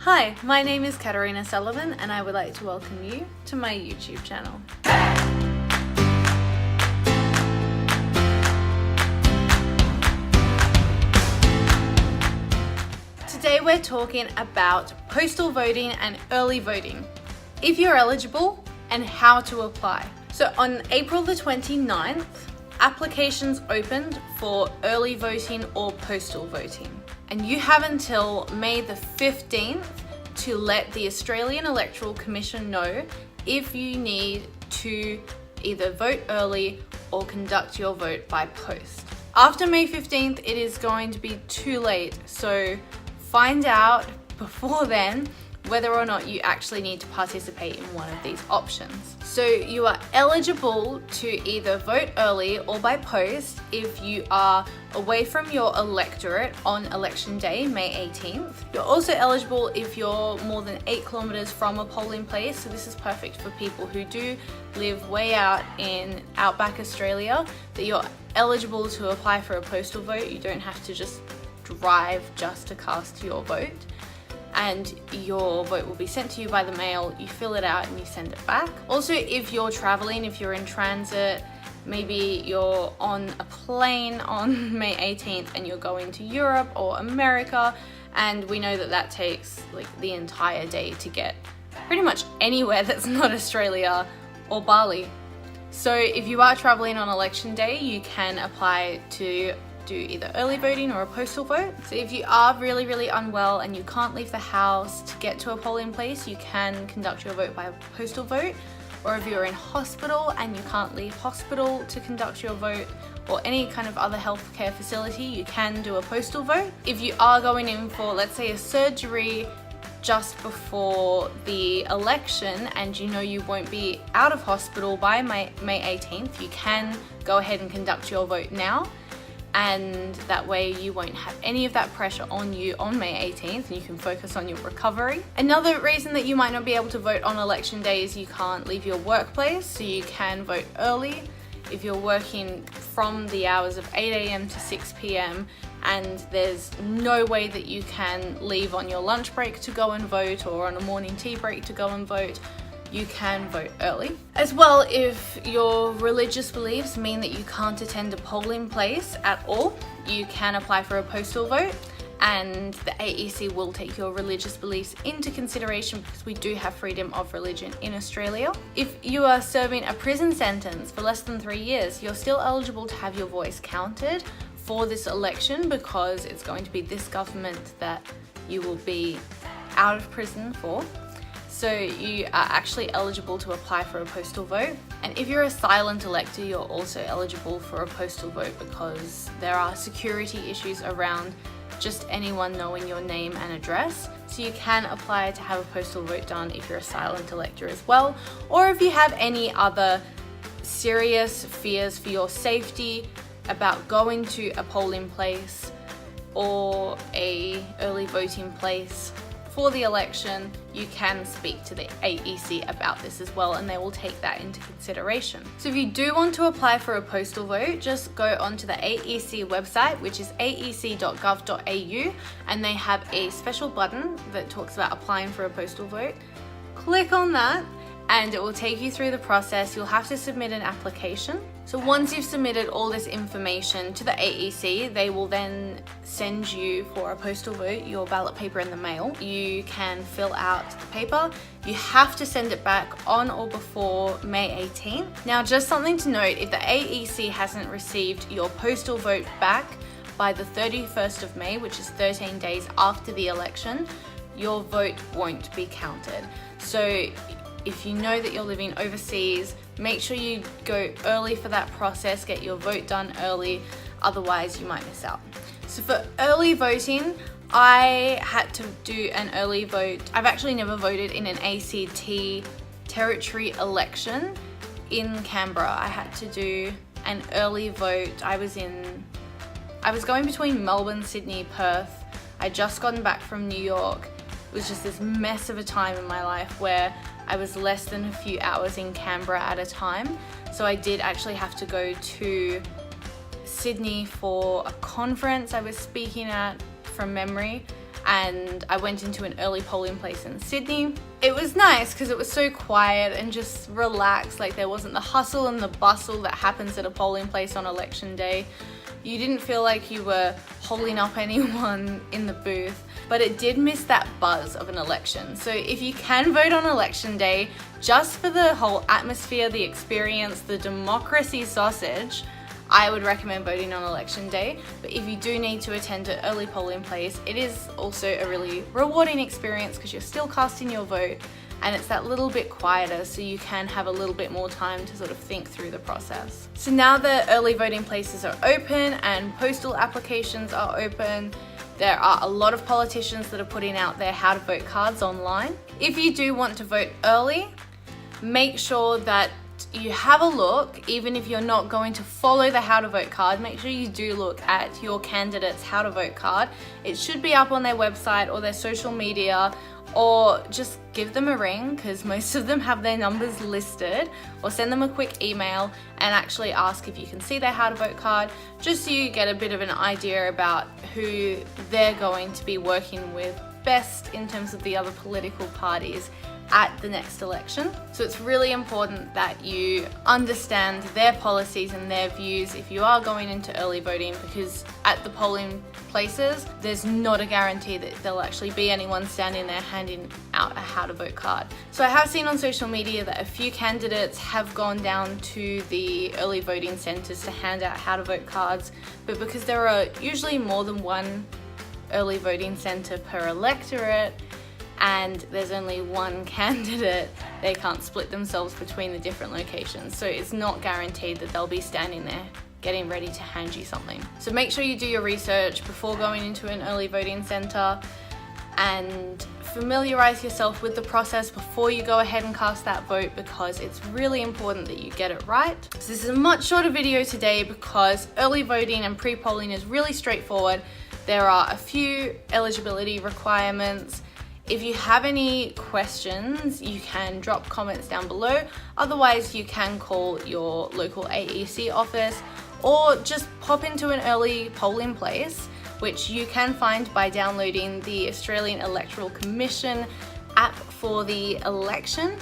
Hi, my name is Katarina Sullivan and I would like to welcome you to my YouTube channel. Today we're talking about postal voting and early voting, if you're eligible and how to apply. So on April the 29th, applications opened for early voting or postal voting. And you have until May the 15th to let the Australian Electoral Commission know if you need to either vote early or conduct your vote by post. After May 15th, it is going to be too late, so find out before then whether or not you actually need to participate in one of these options. So you are eligible to either vote early or by post if you are away from your electorate on election day, May 18th. You're also eligible if you're more than 8 kilometers from a polling place. So this is perfect for people who do live way out in outback Australia, that you're eligible to apply for a postal vote. You don't have to just drive just to cast your vote. And your vote will be sent to you by the mail. You fill it out and you send it back. Also, if you're traveling, if you're in transit, maybe you're on a plane on May 18th and you're going to Europe or America, and we know that that takes like the entire day to get pretty much anywhere that's not Australia or Bali. So if you are traveling on election day, you can apply to do either early voting or a postal vote. So if you are really unwell and you can't leave the house to get to a polling place, you can conduct your vote by a postal vote. Or if you're in hospital and you can't leave hospital to conduct your vote, or any kind of other healthcare facility, you can do a postal vote. If you are going in for, let's say, a surgery just before the election and you know you won't be out of hospital by May 18th, you can go ahead and conduct your vote now. And that way you won't have any of that pressure on you on May 18th and you can focus on your recovery. Another reason that you might not be able to vote on election day is you can't leave your workplace, so you can vote early if you're working from the hours of 8 a.m. to 6 p.m. and there's no way that you can leave on your lunch break to go and vote or on a morning tea break to go and vote. You can vote early. As well, if your religious beliefs mean that you can't attend a polling place at all, you can apply for a postal vote, and the AEC will take your religious beliefs into consideration because we do have freedom of religion in Australia. If you are serving a prison sentence for less than 3 years, you're still eligible to have your voice counted for this election because it's going to be this government that you will be out of prison for. So you are actually eligible to apply for a postal vote. And if you're a silent elector, you're also eligible for a postal vote because there are security issues around just anyone knowing your name and address. So you can apply to have a postal vote done if you're a silent elector as well, or if you have any other serious fears for your safety about going to a polling place or a early voting place for the election, you can speak to the AEC about this as well, and they will take that into consideration. So if you do want to apply for a postal vote, just go onto the AEC website, which is aec.gov.au, and they have a special button that talks about applying for a postal vote. Click on that and it will take you through the process. You'll have to submit an application. So once you've submitted all this information to the AEC, they will then send you for a postal vote your ballot paper in the mail. You can fill out the paper. You have to send it back on or before May 18th. Now, just something to note, if the AEC hasn't received your postal vote back by the 31st of May, which is 13 days after the election, your vote won't be counted. So if you know that you're living overseas, make sure you go early for that process, get your vote done early, otherwise you might miss out. So for early voting, I had to do an early vote. I've actually never voted in an ACT territory election in Canberra. I had to do an early vote. I was going between Melbourne, Sydney, Perth. I'd just gotten back from New York. It was just this mess of a time in my life where I was less than a few hours in Canberra at a time. So I did actually have to go to Sydney for a conference I was speaking at from memory. and I went into an early polling place in Sydney. It was nice because it was so quiet and just relaxed, like there wasn't the hustle and the bustle that happens at a polling place on election day. You didn't feel like you were holding up anyone in the booth, but it did miss that buzz of an election. So if you can vote on election day, just for the whole atmosphere, the experience, the democracy sausage, I would recommend voting on election day. But if you do need to attend an early polling place, it is also a really rewarding experience because you're still casting your vote, and it's that little bit quieter, so you can have a little bit more time to sort of think through the process. So now the early voting places are open and postal applications are open, there are a lot of politicians that are putting out their how to vote cards online. If you do want to vote early, make sure that you have a look, even if you're not going to follow the how to vote card, make sure you do look at your candidate's how to vote card. It should be up on their website or their social media, or just give them a ring because most of them have their numbers listed, or send them a quick email and actually ask if you can see their how to vote card, just so you get a bit of an idea about who they're going to be working with best in terms of the other political parties at the next election. So it's really important that you understand their policies and their views if you are going into early voting, because at the polling places, there's not a guarantee that there'll actually be anyone standing there handing out a how to vote card. So I have seen on social media that a few candidates have gone down to the early voting centres to hand out how to vote cards, but because there are usually more than one early voting centre per electorate, and there's only one candidate, they can't split themselves between the different locations. So it's not guaranteed that they'll be standing there getting ready to hand you something. So make sure you do your research before going into an early voting centre and familiarise yourself with the process before you go ahead and cast that vote, because it's really important that you get it right. So this is a much shorter video today because early voting and pre-polling is really straightforward. There are a few eligibility requirements. If you have any questions, you can drop comments down below. Otherwise, you can call your local AEC office or just pop into an early polling place, which you can find by downloading the Australian Electoral Commission app for the election.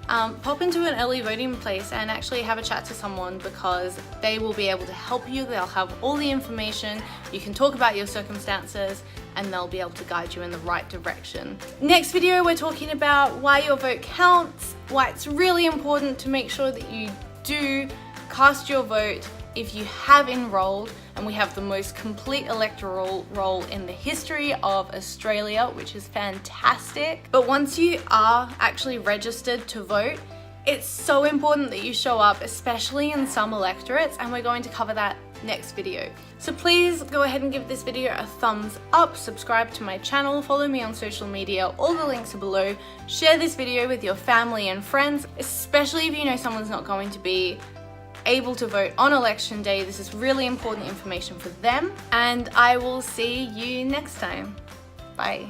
Pop into an early voting place and actually have a chat to someone, because they will be able to help you. They'll have all the information. You can talk about your circumstances and they'll be able to guide you in the right direction. Next video, we're talking about why your vote counts, why it's really important to make sure that you do cast your vote if you have enrolled, and we have the most complete electoral roll in the history of Australia, which is fantastic. But once you are actually registered to vote, it's so important that you show up, especially in some electorates, and we're going to cover that next video. So please go ahead and give this video a thumbs up, subscribe to my channel, follow me on social media, all the links are below. Share this video with your family and friends, especially if you know someone's not going to be able to vote on election day. This is really important information for them, and I will see you next time. Bye.